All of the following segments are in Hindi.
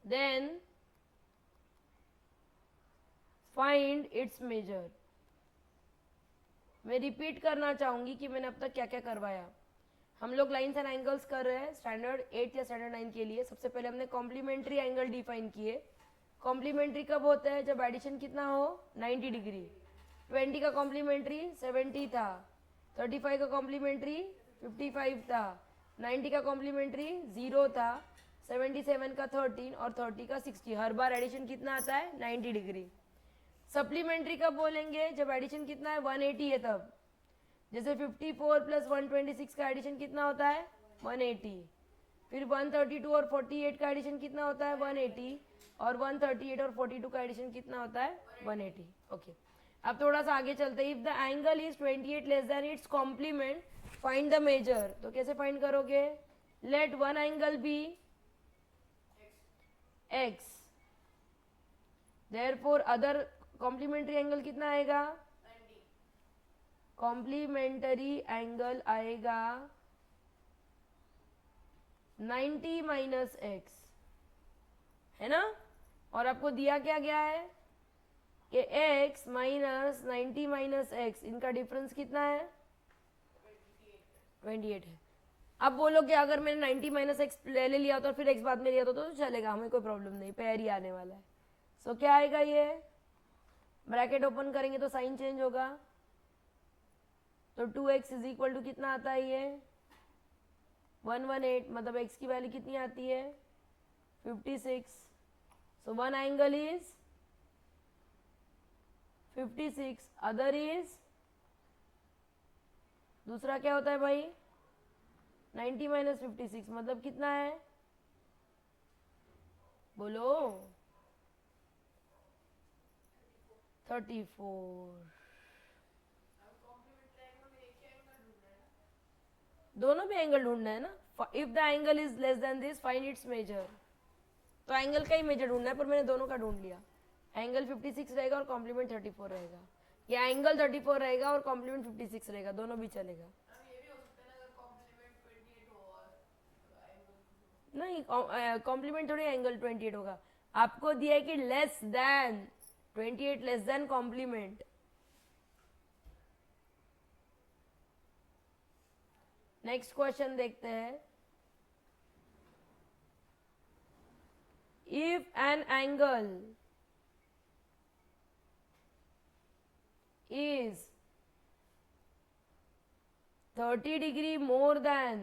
Then find its measure. मैं रिपीट करना चाहूंगी कि मैंने अब तक क्या क्या करवाया। हम लोग लाइन्स एंड एंगल्स कर रहे हैं स्टैंडर्ड 8 या स्टैंडर्ड 9 के लिए। सबसे पहले हमने कॉम्प्लीमेंट्री एंगल डिफाइन किए। कॉम्प्लीमेंट्री कब होता है? जब एडिशन कितना हो 90 डिग्री। 20 का कॉम्प्लीमेंट्री 70 था, 35 का कॉम्प्लीमेंट्री 55 था, 90 का कॉम्प्लीमेंट्री 0 था, 77 का 13 और 30 का 60। हर बार एडिशन कितना आता है? 90 डिग्री। सप्लीमेंट्री कब बोलेंगे? जब एडिशन कितना है 180 है तब। जैसे 54 प्लस 126 का एडिशन कितना होता है? 180। फिर 132 और 48 का एडिशन कितना होता है? 180। और 138 और 42 का एडिशन कितना होता है? 180। ओके, अब थोड़ा सा आगे चलते हैं। If the angle is 28 less than its complement find the measure. तो कैसे फाइंड करोगे? Let one angle be x, therefore other complementary angle कितना आएगा? कॉम्प्लीमेंटरी एंगल आएगा 90 माइनस एक्स, है ना? और आपको दिया क्या गया है कि x माइनस 90 माइनस एक्स, इनका डिफरेंस कितना है? 28 है। अब बोलो कि अगर मैंने 90 माइनस एक्स पहले लिया होता और फिर x बाद में लिया होता तो चलेगा, हमें कोई प्रॉब्लम नहीं, पैर ही आने वाला है। सो क्या आएगा? ये ब्रैकेट ओपन करेंगे तो साइन चेंज होगा, तो 2x इज इक्वल टू कितना आता है? ये 118। मतलब x की वैल्यू कितनी आती है? 56। So one angle is 56, other is, दूसरा क्या होता है भाई? 90 माइनस 56 मतलब कितना है? बोलो। 34। दोनों भी एंगल ढूंढना है ना। If the angle is less than this find its measure. तो एंगल का ही मेजर ढूंढना है, पर मैंने दोनों का ढूंढ लिया। एंगल 56 रहेगा और कॉम्प्लीमेंट 34 रहेगा, या एंगल 34 रहेगा और कॉम्प्लीमेंट 56 रहेगा, दोनों भी चलेगा। नहीं, कॉम्प्लीमेंट थोड़ी एंगल 28 होगा। आपको दिया है कि less than 28, less than complement. Next question देखते हैं। If an angle is 30 degree more than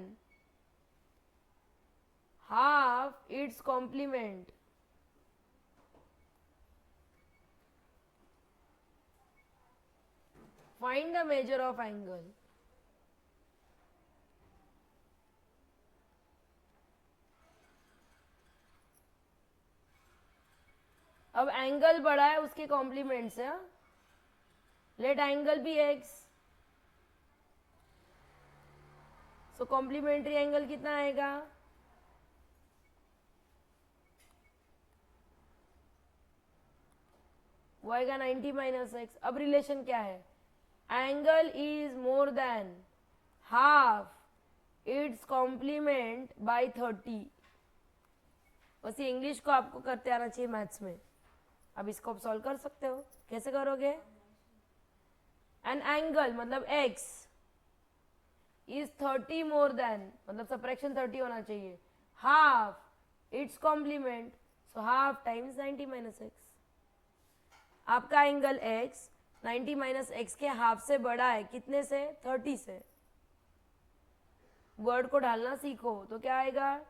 half its complement, find the measure of angle। अब एंगल बड़ा है उसके कॉम्प्लीमेंट से। Late angle be x, so complementary angle कितना आएगा? वो आएगा 90 माइनस एक्स। अब रिलेशन क्या है? Angle is more than half its complement by 30। बस ये इंग्लिश को आपको करते आना चाहिए मैथ्स में। अब इसको आप सॉल्व कर सकते हो। कैसे करोगे? एन एंगल मतलब x इज 30 मोर देन, मतलब सब्ट्रैक्शन 30 होना चाहिए, half its complement, so half times 90 minus x. आपका एंगल x 90 माइनस एक्स के हाफ से बड़ा है, कितने से? 30 से। वर्ड को ढालना सीखो तो क्या आएगा?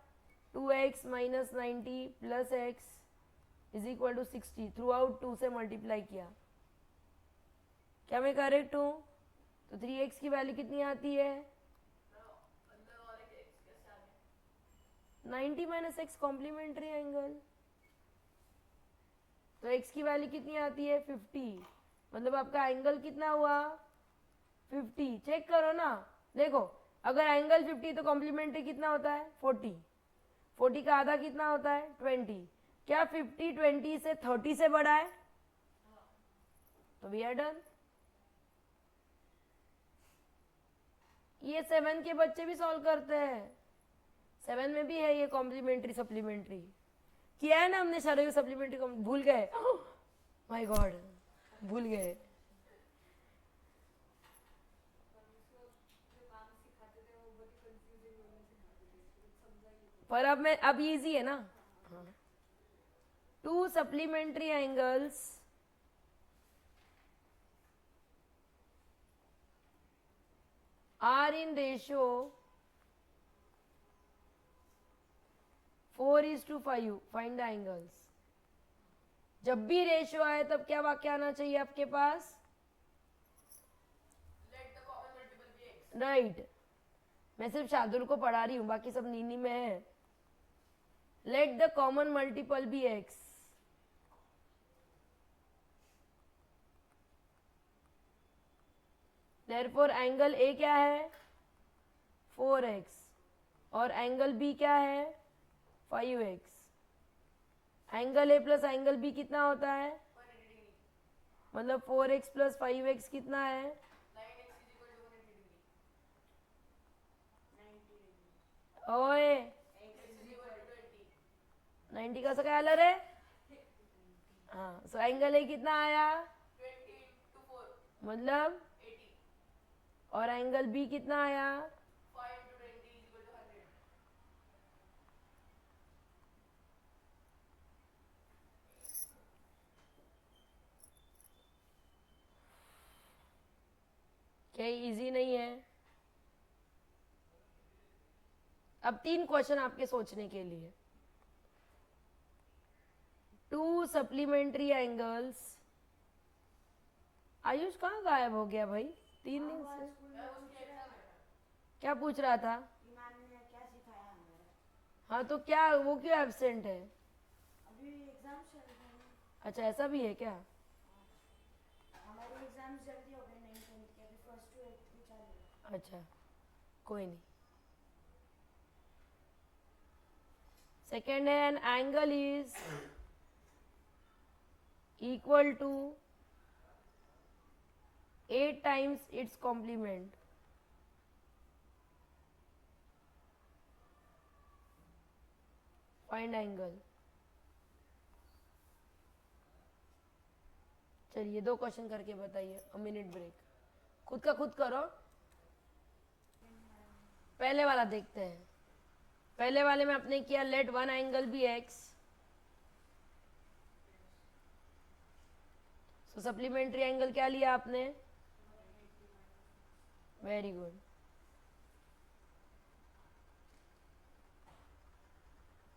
2x minus 90 plus x is equal to 60। Throughout 2 से मल्टीप्लाई किया। क्या मैं करेक्ट हूँ? तो 3x की वैल्यू कितनी आती है? 90 माइनस एक्स कॉम्प्लीमेंट्री एंगल। तो x की वैल्यू कितनी आती है? 50। मतलब आपका एंगल कितना हुआ? 50। चेक करो ना, देखो अगर एंगल 50 तो कॉम्प्लीमेंट्री कितना होता है? 40। 40 का आधा कितना होता है? 20। क्या 50 20 से 30 से बड़ा है? तो वी आर डन। ये 7 के बच्चे भी सॉल्व करते हैं। 7 में भी है ये कॉम्प्लीमेंट्री सप्लीमेंट्री। किया है ना हमने शारीरिक सप्लीमेंट्री को, भूल गए? माय गॉड, भूल गए। पर अब इजी है ना। Two supplementary angles are in ratio 4:5, find the angles. जब भी रेशियो आए तब क्या वाक्य आना चाहिए आपके पास? राइट। मैं सिर्फ शार्दुल को पढ़ा रही हूं, बाकी सब नीनी में है। Let the common multiple be x. Therefore angle A क्या है? 4x, और एंगल बी क्या है? 5x। Angle A plus angle B कितना होता है? मतलब 4x प्लस 5x कितना है? ओए 90 का स्केलर है। हाँ, सो एंगल ए कितना आया? मतलब, और एंगल बी कितना आया? क्या इजी नहीं है? अब 3 क्वेश्चन आपके सोचने के लिए। To supplementary angles. आयुष कहाँ गायब हो गया भाई 3 दिन से? क्या पूछ रहा था? हाँ तो क्या, वो क्यों एब्सेंट है? अभी एग्जाम चल रहे हैं। अच्छा, ऐसा भी है क्या? हमारे एग्जाम्स जल्दी हो गए, 9th के, अभी 1st to 8th भी चालू है। अच्छा, कोई नहीं। सेकेंड है, an angle is equal to 8 times its complement। Find angle. चलिए 2 क्वेश्चन करके बताइए। अ मिनट ब्रेक, खुद का खुद करो। पहले वाला देखते हैं। पहले वाले में आपने किया let one angle be x. So supplementary angle क्या लिया आपने? Very good.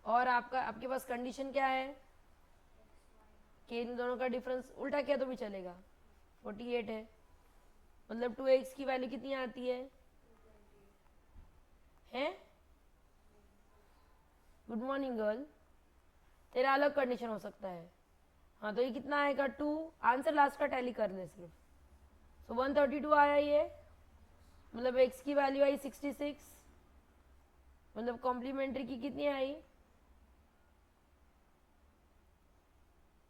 और आपके पास कंडीशन क्या है कि इन दोनों का डिफरेंस उल्टा किया तो भी चलेगा। 48 है, मतलब 2x की वैल्यू कितनी आती है? हैं? गुड मॉर्निंग गर्ल, तेरा अलग कंडीशन हो सकता है। हाँ तो ये कितना आएगा? 2। आंसर लास्ट का टैली कर ले सिर्फ। सो 132 आया ये, मतलब x की वैल्यू आई 66, मतलब कॉम्प्लीमेंट्री की कितनी आई?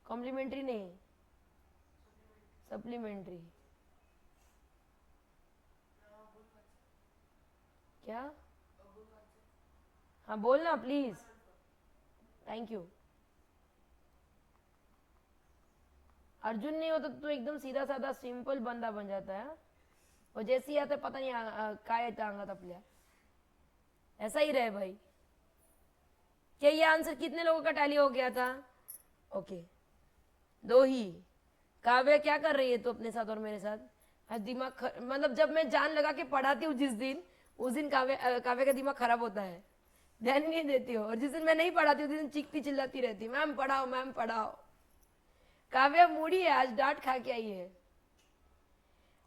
कॉम्प्लीमेंट्री नहीं, सप्लीमेंट्री। क्या? हाँ बोलना प्लीज। Thank you. अर्जुन नहीं होता तो एकदम सीधा साधा सिंपल बंदा बन जाता है, और जैसे ही आता है पता नहीं काय येतं अंगात आपल्या। ऐसा ही रहे भाई। क्या ये आंसर कितने लोगों का टैली हो गया था? ओके, 2 ही। काव्य क्या कर रही है तो अपने साथ और मेरे साथ? आज दिमाग मतलब जब मैं जान लगा के पढ़ाती हूँ जिस दिन, उस दिन काव्य का दिमाग खराब होता है, ध्यान नहीं देती हो। और जिस दिन मैं नहीं पढ़ाती हूँ उस दिन चीखती चिल्लाती रहती, मैम पढ़ाओ मैम पढ़ाओ। काव्य मूडी है आज, डांट खा के आई है।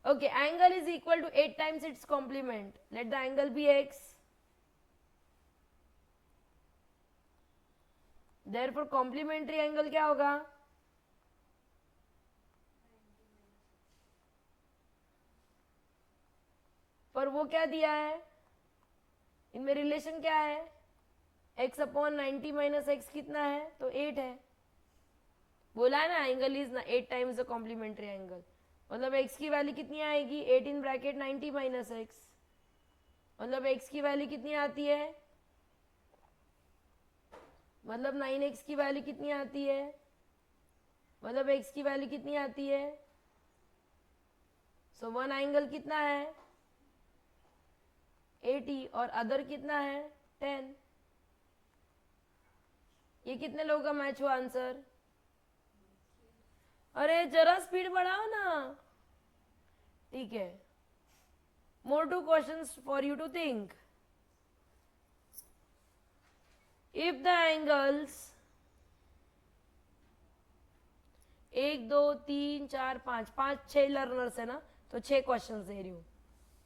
Okay, angle is equal to 8 times its complement। Let the angle be x। Therefore complementary angle क्या होगा? पर वो क्या दिया है इनमें, रिलेशन क्या है? x अपॉन 90 माइनस एक्स कितना है? तो 8 है। बोला है ना angle is 8 times the complementary angle, मतलब x की वैल्यू कितनी आएगी? 8 इन ब्रैकेट 90 माइनस एक्स, मतलब x की वैल्यू कितनी आती है? मतलब 9x की वैल्यू कितनी आती है, मतलब x की वैल्यू कितनी आती है। सो वन एंगल कितना है 80 और अदर कितना है 10। ये कितने लोगों का मैच हुआ आंसर। अरे जरा स्पीड बढ़ाओ ना। ठीक है, more two questions for you to think. If the angles 1 2 3 4 5 learners है ना, तो 6 क्वेश्चन दे रही हूँ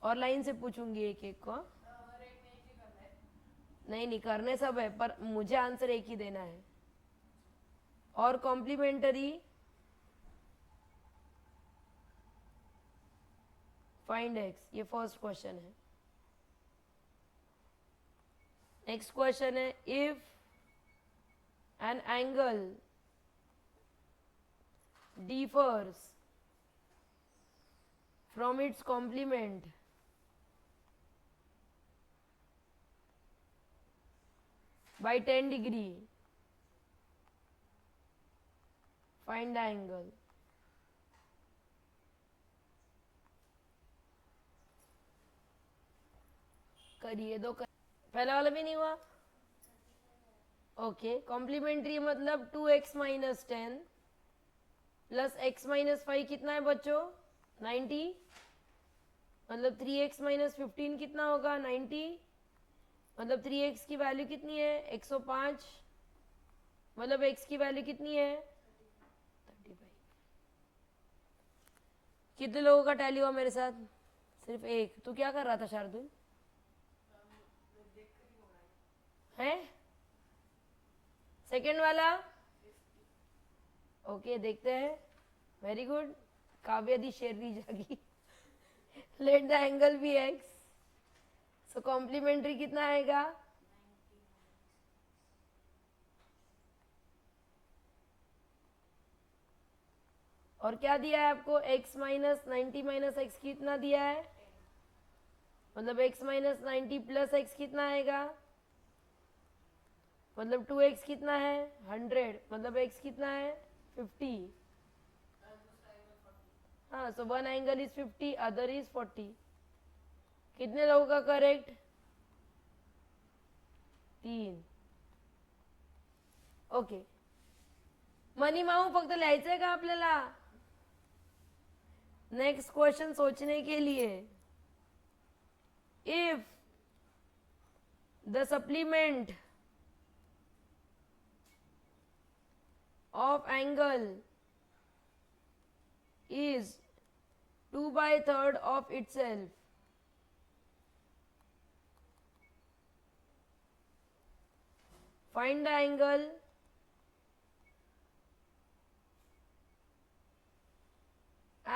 और लाइन से पूछूंगी एक एक को। नहीं करने सब है, पर मुझे आंसर एक ही देना है। और कॉम्प्लीमेंटरी फाइंड एक्स, ये फर्स्ट क्वेश्चन है। नेक्स्ट क्वेश्चन है if an angle differs from its complement by 10 degree, find the angle। करिए दो पहला वाला भी नहीं हुआ। ओके, कॉम्प्लीमेंट्री मतलब 2x minus 10 plus x minus 5 कितना है बच्चों 90, मतलब 3x माइनस 15 कितना होगा 90, मतलब 3x की वैल्यू कितनी है 105, मतलब x की वैल्यू कितनी है 35। कितने लोगों का टैली हुआ मेरे साथ, सिर्फ एक। तू क्या कर रहा था शार्दुल, है सेकेंड वाला। ओके देखते हैं, वेरी गुड। काव्य दी शेरनी जागी। Let the angle be x, so complementary कितना आएगा और क्या दिया है आपको x माइनस 90 माइनस एक्स कितना दिया है, मतलब x माइनस 90 प्लस एक्स कितना आएगा, मतलब 2x कितना है 100, मतलब x कितना है 50। हाँ, so one angle is 50 other is 40। कितने लोगों का करेक्ट 3। ओके, मनी माऊ फक्त लिहायचंय का आपल्याला। नेक्स्ट क्वेश्चन सोचने के लिए, if the supplement of angle is 2/3 of itself, find the angle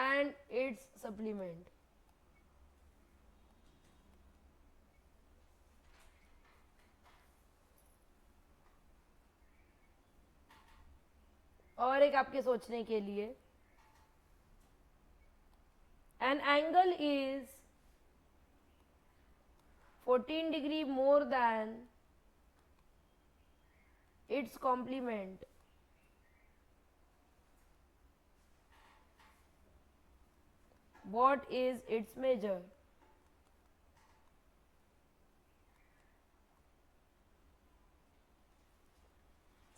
and its supplement। और एक आपके सोचने के लिए, an angle is 14 degree more than its complement, what is its measure।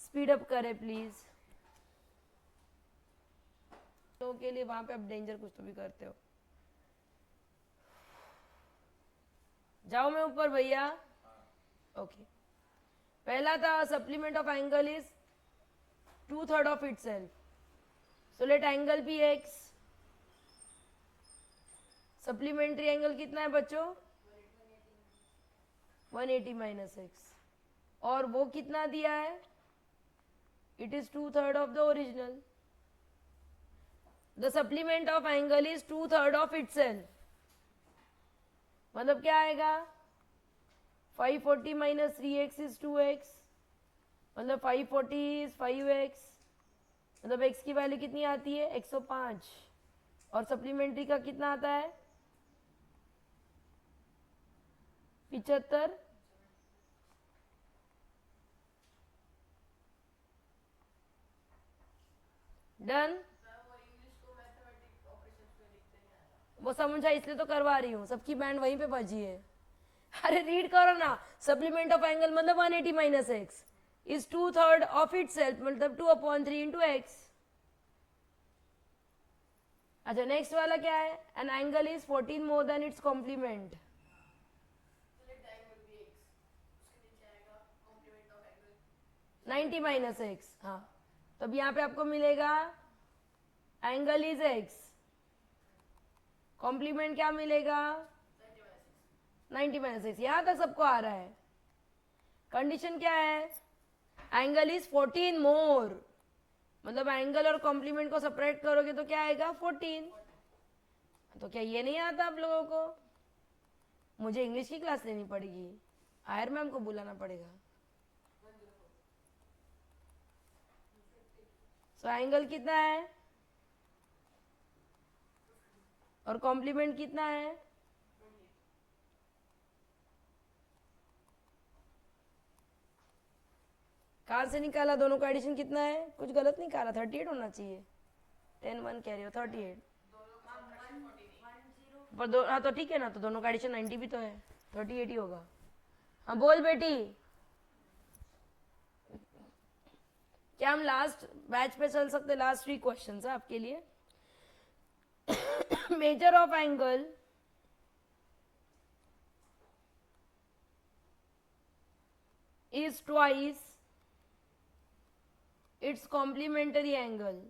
Speed up करें प्लीज, लोगों के लिए वहां पे अब डेंजर कुछ तो भी करते हो। जाओ मैं ऊपर भैया। ओके, पहला था supplement of angle is 2/3 of itself, so let angle be x. Supplementary angle कितना है बच्चों 180 माइनस एक्स, और वो कितना दिया है, it is 2/3 of the original. The supplement of angle is 2/3 of itself, मतलब क्या आएगा 540 माइनस 3x इज 2x, मतलब 540 इज 5x, मतलब x की वैल्यू कितनी आती है 105, और सप्लीमेंट्री का कितना आता है 75। डन। वो समझा इसलिए तो करवा रही हूँ, सबकी बैंड वहीं पे बजी है। अरे रीड करो ना, सप्लीमेंट ऑफ एंगल मतलब 180 minus x is 2/3 of itself, मतलब 2/3 इंटू एक्स। अच्छा नेक्स्ट वाला क्या है, an angle is 14 more than its complement. 90 minus x, हाँ, तो अब यहाँ पे आपको मिलेगा एंगल इज एक्स, कॉम्प्लीमेंट क्या मिलेगा 90 माइनस एक्स। यहां तक सबको आ रहा है। कंडीशन क्या है, एंगल इज 14 मोर, मतलब एंगल और कॉम्प्लीमेंट को सेपरेट करोगे तो क्या आएगा 14। तो क्या ये नहीं आता आप लोगों को, मुझे इंग्लिश की क्लास लेनी पड़ेगी, आयर मैम को बुलाना पड़ेगा। सो एंगल कितना है और कॉम्प्लीमेंट कितना है, कहाँ से निकाला, दोनों का एडिशन कितना है, कुछ गलत निकाला, 38 होना चाहिए, 10 1 कह रही हो 38 पर दो, हाँ तो ठीक है ना, तो दोनों का एडिशन 90 भी तो है, 38 ही होगा। हाँ बोल बेटी, क्या हम लास्ट बैच पे चल सकते, लास्ट 3 क्वेश्चन है आपके लिए। Major of angle is twice its complementary angle.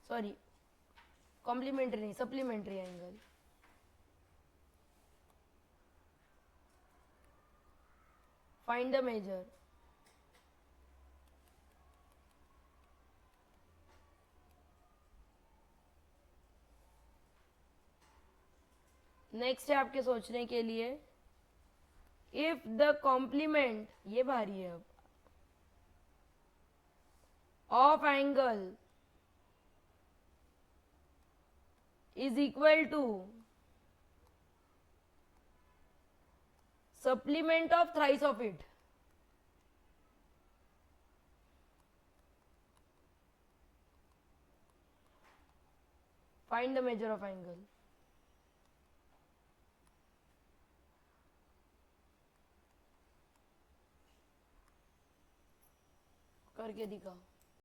Sorry, complementary नहीं, supplementary angle. Find the measure. Next है आपके सोचने के लिए, इफ द कॉम्प्लीमेंट, ये भारी है अब, of angle is equal to supplement of thrice of it. Find the measure of angle. करके दिखाओ।